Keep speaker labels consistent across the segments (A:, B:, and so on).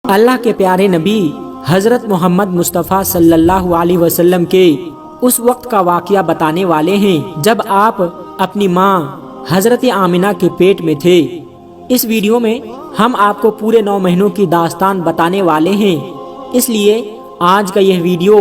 A: अल्लाह के प्यारे नबी हजरत मोहम्मद मुस्तफ़ा सल्लल्लाहु अलैहि वसल्लम के उस वक्त का वाक़या बताने वाले हैं जब आप अपनी माँ हजरत आमिना के पेट में थे। इस वीडियो में हम आपको पूरे 9 महीनों की दास्तान बताने वाले हैं, इसलिए आज का यह वीडियो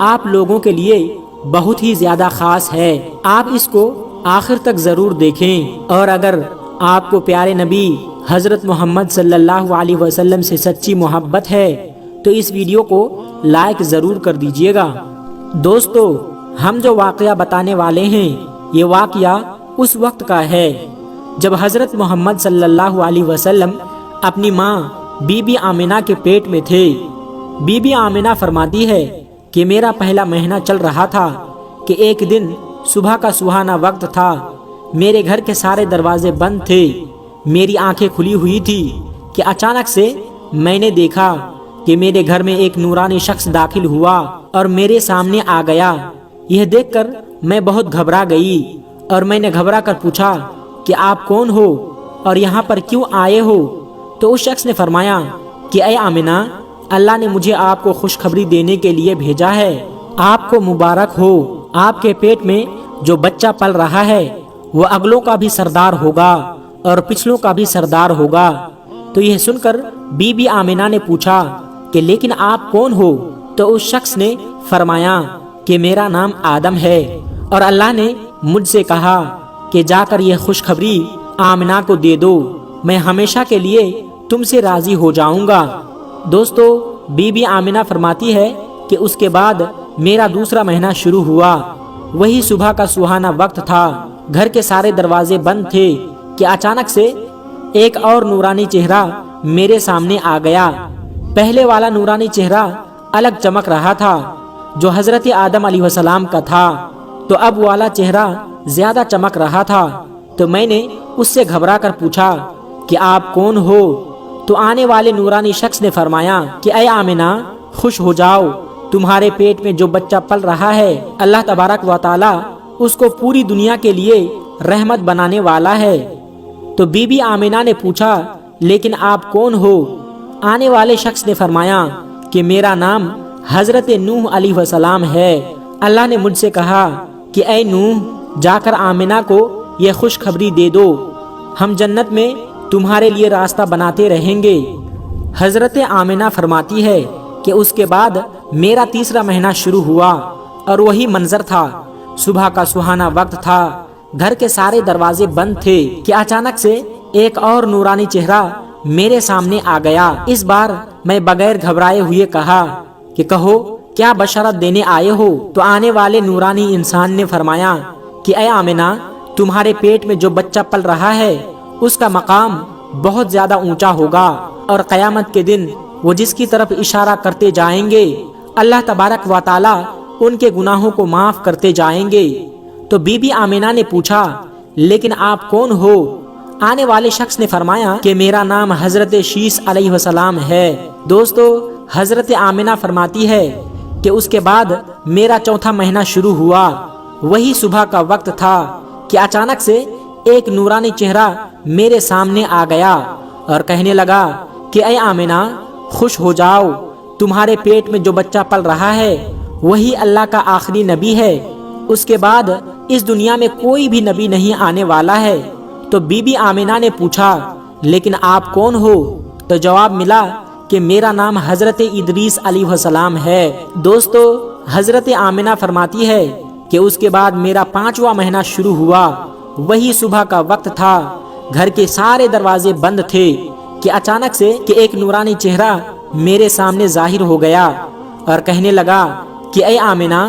A: आप लोगों के लिए बहुत ही ज़्यादा ख़ास है। आप इसको आखिर तक ज़रूर देखें और अगर आपको प्यारे नबी हज़रत मोहम्मद सल्लल्लाहु अलैहि वसल्लम से सच्ची मोहब्बत है तो इस वीडियो को लाइक ज़रूर कर दीजिएगा। दोस्तों, हम जो वाक़या बताने वाले हैं ये वाक़या उस वक्त का है जब हज़रत मोहम्मद सल्लल्लाहु अलैहि वसल्लम अपनी माँ बीबी आमिना के पेट में थे। बीबी आमिना फरमाती है कि मेरा पहला महीना चल रहा था कि एक दिन सुबह का सुहाना वक्त था। मेरे घर के सारे दरवाजे बंद थे, मेरी आंखें खुली हुई थी कि अचानक से मैंने देखा कि मेरे घर में एक नूरानी शख्स दाखिल हुआ और मेरे सामने आ गया। यह देखकर मैं बहुत घबरा गई और मैंने घबरा कर पूछा कि आप कौन हो और यहाँ पर क्यों आए हो? तो उस शख्स ने फरमाया कि ऐ आमिना, अल्लाह ने मुझे आपको खुशखबरी देने के लिए भेजा है। आपको मुबारक हो, आपके पेट में जो बच्चा पल रहा है वो अगलों का भी सरदार होगा और पिछलों का भी सरदार होगा। तो यह सुनकर बीबी आमिना ने पूछा कि लेकिन आप कौन हो? तो उस शख्स ने फरमाया कि मेरा नाम आदम है और अल्लाह ने मुझसे कहा कि जाकर यह खुशखबरी आमिना को दे दो, मैं हमेशा के लिए तुमसे राजी हो जाऊंगा। दोस्तों, बीबी आमिना फरमाती है कि उसके बाद मेरा दूसरा महीना शुरू हुआ। वही सुबह का सुहाना वक्त था, घर के सारे दरवाजे बंद थे कि अचानक से एक और नूरानी चेहरा मेरे सामने आ गया। पहले वाला नूरानी चेहरा अलग चमक रहा था जो हजरत आदम अलैहिस्सलाम का था, तो अब वाला चेहरा ज्यादा चमक रहा था। तो मैंने उससे घबरा कर पूछा कि आप कौन हो? तो आने वाले नूरानी शख्स ने फरमाया कि ऐ आमिना, खुश हो जाओ, तुम्हारे पेट में जो बच्चा पल रहा है अल्लाह तबारक व तआला उसको पूरी दुनिया के लिए रहमत बनाने वाला है। तो बीबी आमिना ने पूछा लेकिन आप कौन हो? आने वाले शख्स ने फरमाया कि मेरा नाम हजरत नूह अलैहिस्सलाम है। अल्लाह ने मुझसे कहा कि ऐ नूह, जाकर आमिना को यह खुशखबरी दे दो, हम जन्नत में तुम्हारे लिए रास्ता बनाते रहेंगे। हजरत आमिना फरमाती है कि उसके बाद मेरा तीसरा महीना शुरू हुआ और वही मंजर था। सुबह का सुहाना वक्त था, घर के सारे दरवाजे बंद थे कि अचानक से एक और नूरानी चेहरा मेरे सामने आ गया। इस बार मैं बगैर घबराए हुए कहा कि कहो, क्या बशरत देने आए हो? तो आने वाले नूरानी इंसान ने फरमाया कि ऐ आमिना, तुम्हारे पेट में जो बच्चा पल रहा है उसका मकाम बहुत ज्यादा ऊंचा होगा और कयामत के दिन वो जिसकी तरफ इशारा करते जाएंगे अल्लाह तबारक व तआला उनके गुनाहों को माफ करते जाएंगे। तो बीबी आमिना ने पूछा लेकिन आप कौन हो? आने वाले शख्स ने फरमाया कि मेरा नाम हजरत शीस अलैहिस्सलाम है। दोस्तों, हजरत आमिना फरमाती है कि उसके बाद मेरा चौथा महीना शुरू हुआ। वही सुबह का वक्त था कि अचानक से एक नूरानी चेहरा मेरे सामने आ गया और कहने लगा कि ऐ आमिना, खुश हो जाओ, तुम्हारे पेट में जो बच्चा पल रहा है वही अल्लाह का आखिरी नबी है। उसके बाद इस दुनिया में कोई भी नबी नहीं आने वाला है। तो बीबी आमिना ने पूछा लेकिन आप कौन हो? तो जवाब मिला कि मेरा नाम हजरत इदरीस अलैहिस्सलाम है। दोस्तों, हजरत आमिना फरमाती है कि उसके बाद मेरा 5वां महीना शुरू हुआ। वही सुबह का वक्त था, घर के सारे दरवाजे बंद थे कि अचानक से कि एक नूरानी चेहरा मेरे सामने जाहिर हो गया और कहने लगा कि ऐ आमिना,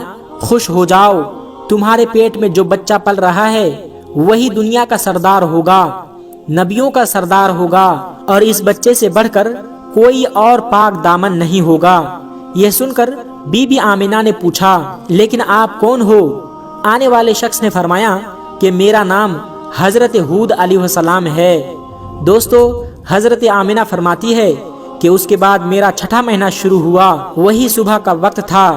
A: खुश हो जाओ, तुम्हारे पेट में जो बच्चा पल रहा है वही दुनिया का सरदार होगा, नबियों का सरदार होगा और इस बच्चे से बढ़कर कोई और पाक दामन नहीं होगा। यह सुनकर बीबी आमिना ने पूछा लेकिन आप कौन हो? आने वाले शख्स ने फरमाया कि मेरा नाम हजरत हूद अलैहिस्सलाम है। दोस्तों, हजरत आमिना फरमाती है कि उसके बाद मेरा 6ठा महीना शुरू हुआ। वही सुबह का वक्त था,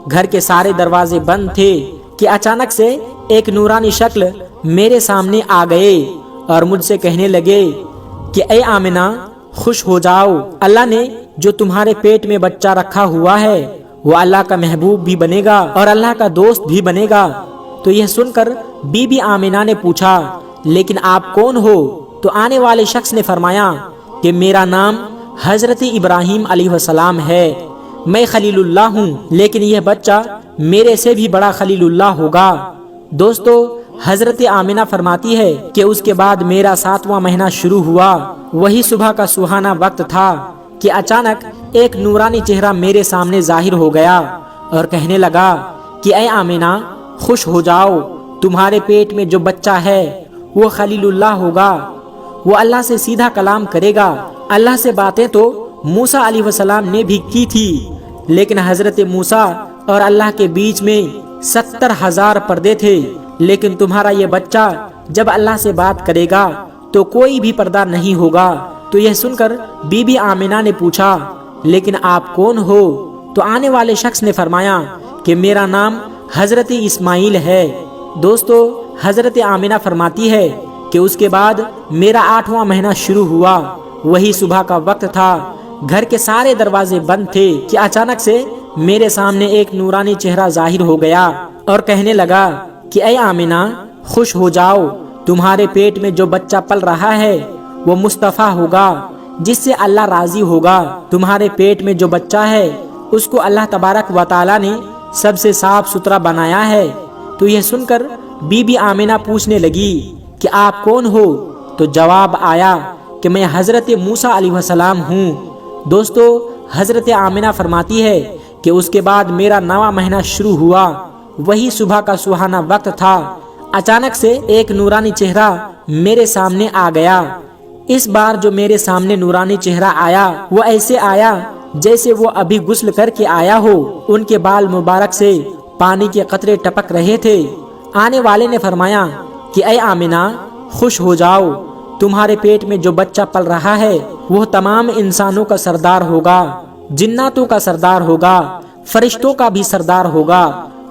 A: घर के सारे दरवाजे बंद थे कि अचानक से एक नूरानी शक्ल मेरे सामने आ गए और मुझसे कहने लगे कि ऐ आमिना, खुश हो जाओ, अल्लाह ने जो तुम्हारे पेट में बच्चा रखा हुआ है वो अल्लाह का महबूब भी बनेगा और अल्लाह का दोस्त भी बनेगा। तो यह सुनकर बीबी आमिना ने पूछा, लेकिन आप कौन हो? तो आने वाले शख्स ने फरमाया कि मेरा नाम हजरत इब्राहीम अलैहिस्सलाम है, मैं खलीलुल्लाह हूँ, लेकिन यह बच्चा मेरे से भी बड़ा खलीलुल्लाह होगा। दोस्तों, हजरत आमिना फरमाती है कि उसके बाद मेरा 7वां महीना शुरू हुआ। वही सुबह का सुहाना वक्त था कि अचानक एक नूरानी चेहरा मेरे सामने जाहिर हो गया और कहने लगा कि ऐ आमिना, खुश हो जाओ, तुम्हारे पेट में जो बच्चा है वो खलीलुल्लाह होगा, वो अल्लाह से सीधा कलाम करेगा। अल्लाह से बातें तो मूसा अलैहिस्सलाम ने भी की थी, लेकिन हजरत मूसा और अल्लाह के बीच में 70,000 पर्दे थे, लेकिन तुम्हारा ये बच्चा जब अल्लाह से बात करेगा तो कोई भी पर्दा नहीं होगा। तो यह सुनकर बीबी आमिना ने पूछा, लेकिन आप कौन हो? तो आने वाले शख्स ने फरमाया कि मेरा नाम हजरत इस्माइल है। दोस्तों, हजरत आमिना फरमाती है कि उसके बाद मेरा 8वां महीना शुरू हुआ। वही सुबह का वक्त था, घर के सारे दरवाजे बंद थे कि अचानक से मेरे सामने एक नूरानी चेहरा जाहिर हो गया और कहने लगा कि ऐ आमिना, खुश हो जाओ, तुम्हारे पेट में जो बच्चा पल रहा है वो मुस्तफ़ा होगा, जिससे अल्लाह राजी होगा। तुम्हारे पेट में जो बच्चा है उसको अल्लाह तबारक व तआला ने सबसे साफ सुथरा बनाया है। तो यह सुनकर बीबी आमिना पूछने लगी कि आप कौन हो? तो जवाब आया कि मैं हजरत मूसा अलैहिस्सलाम हूँ। दोस्तों, हजरत आमिना फरमाती है कि उसके बाद मेरा 9वां महीना शुरू हुआ। वही सुबह का सुहाना वक्त था, अचानक से एक नूरानी चेहरा मेरे सामने आ गया। इस बार जो मेरे सामने नूरानी चेहरा आया वो ऐसे आया जैसे वो अभी गुस्ल करके आया हो। उनके बाल मुबारक से पानी के कतरे टपक रहे थे। आने वाले ने फरमाया कि ऐ आमिना, खुश हो जाओ, तुम्हारे पेट में जो बच्चा पल रहा है वो तमाम इंसानों का सरदार होगा, जिन्नातों का सरदार होगा, फरिश्तों का भी सरदार होगा।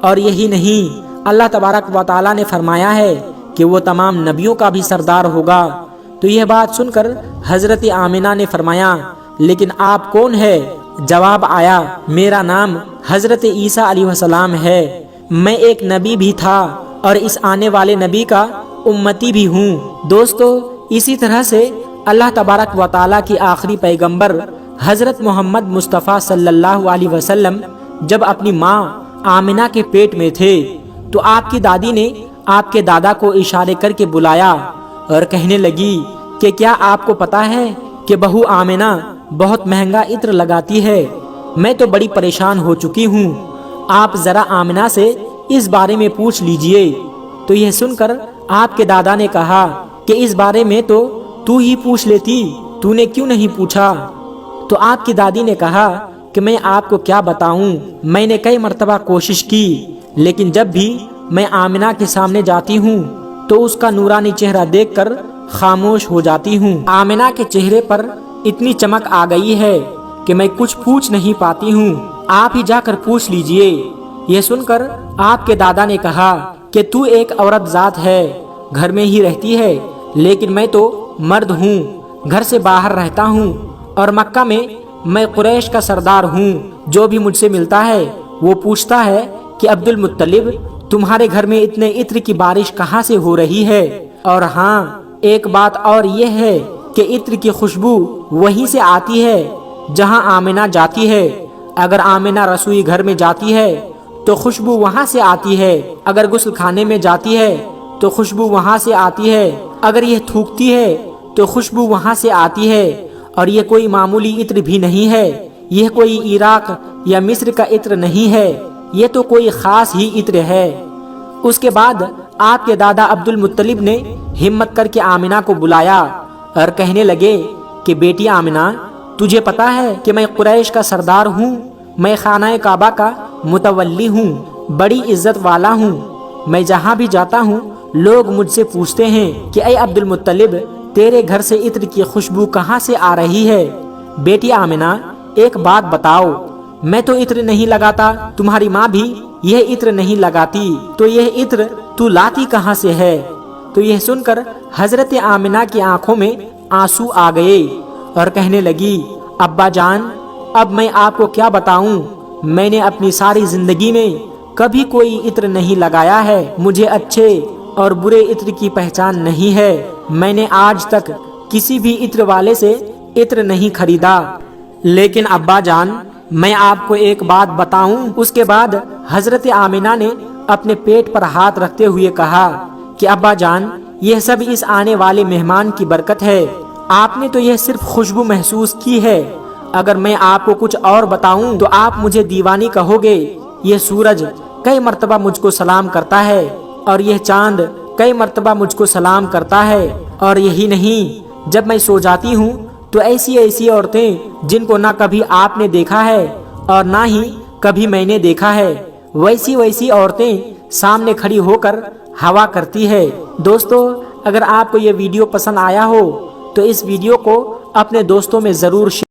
A: और यही नहीं, अल्लाह तबारक व तआला ने फरमाया है कि वो तमाम नबियों का भी सरदार होगा। तो यह बात सुनकर हजरत आमिना ने फरमाया, लेकिन आप कौन है? जवाब आया, मेरा नाम हजरत ईसा अलैहिस्सलाम है, मैं एक नबी भी था और इस आने वाले नबी का उम्मती भी हूँ। दोस्तों, इसी तरह से अल्लाह तबारक व तआला की आखिरी पैगंबर हजरत मोहम्मद मुस्तफ़ा सल्लल्लाहु अलैहि वसल्लम जब अपनी माँ आमिना के पेट में थे तो आपकी दादी ने आपके दादा को इशारे करके बुलाया और कहने लगी कि क्या आपको पता है कि बहू आमिना बहुत महंगा इत्र लगाती है, मैं तो बड़ी परेशान हो चुकी हूँ, आप जरा आमिना से इस बारे में पूछ लीजिए। तो यह सुनकर आपके दादा ने कहा कि इस बारे में तो तू ही पूछ लेती, तूने क्यों नहीं पूछा? तो आपकी दादी ने कहा कि मैं आपको क्या बताऊं, मैंने कई मर्तबा कोशिश की, लेकिन जब भी मैं आमिना के सामने जाती हूँ तो उसका नूरानी चेहरा देखकर खामोश हो जाती हूँ। आमिना के चेहरे पर इतनी चमक आ गई है कि मैं कुछ पूछ नहीं पाती हूँ, आप ही जाकर पूछ लीजिए। यह सुनकर आपके दादा ने कहा कि तू एक औरत जात है, घर में ही रहती है, लेकिन मैं तो मर्द हूँ, घर से बाहर रहता हूँ और मक्का में मैं कुरैश का सरदार हूँ। जो भी मुझसे मिलता है वो पूछता है कि अब्दुल मुत्तलिब, तुम्हारे घर में इतने इत्र की बारिश कहाँ से हो रही है? और हाँ, एक बात और ये है कि इत्र की खुशबू वहीं से आती है जहाँ आमिना जाती है। अगर आमिना रसोई घर में जाती है तो खुशबू वहाँ से आती है, अगर गुस्ल खाने में जाती है तो खुशबू वहाँ से आती है, अगर यह थूकती है तो खुशबू वहाँ से आती है। और यह कोई मामूली इत्र भी नहीं है, यह कोई इराक या मिस्र का इत्र नहीं है, यह तो कोई खास ही इत्र है। उसके बाद आपके दादा अब्दुल मुत्तलिब ने हिम्मत करके आमिना को बुलाया और कहने लगे कि बेटी आमिना, तुझे पता है कि मैं कुरैश का सरदार हूँ, मैं खाना काबा का मुतवल्ली हूँ, बड़ी इज्जत वाला हूँ। मैं जहाँ भी जाता हूँ लोग मुझसे पूछते हैं कि ऐ अब्दुल मुत्तलिब, तेरे घर से इत्र की खुशबू कहाँ से आ रही है? बेटी आमिना, एक बात बताओ, मैं तो इत्र नहीं लगाता, तुम्हारी माँ भी यह इत्र नहीं लगाती, तो यह इत्र तू लाती कहाँ से है? तो यह सुनकर हजरत आमिना की आंखों में आंसू आ गए और कहने लगी, अब्बा जान, اب میں آپ کو کیا بتاؤں، میں نے اپنی ساری زندگی میں کبھی کوئی عطر نہیں لگایا ہے، مجھے اچھے اور برے عطر کی پہچان نہیں ہے، میں نے آج تک کسی بھی عطر والے سے عطر نہیں خریدا۔ لیکن ابا جان، میں آپ کو ایک بات بتاؤں۔ اس کے بعد حضرت آمنہ نے اپنے پیٹ پر ہاتھ رکھتے ہوئے کہا کہ ابا جان، یہ سب اس آنے والے مہمان کی برکت ہے، آپ نے تو یہ صرف خوشبو محسوس کی ہے، اگر میں آپ کو کچھ اور بتاؤں تو آپ مجھے دیوانی کہو گے۔ یہ سورج کئی مرتبہ مجھ کو سلام کرتا ہے اور یہ چاند کئی مرتبہ مجھ کو سلام کرتا ہے، اور یہی نہیں، جب میں سو جاتی ہوں تو ایسی ایسی عورتیں جن کو نہ کبھی آپ نے دیکھا ہے اور نہ ہی کبھی میں نے دیکھا ہے، ویسی ویسی عورتیں سامنے کھڑی ہو کر ہوا کرتی ہے۔ دوستو، اگر آپ کو یہ ویڈیو پسند آیا ہو تو اس ویڈیو کو اپنے دوستوں میں ضرور شیئر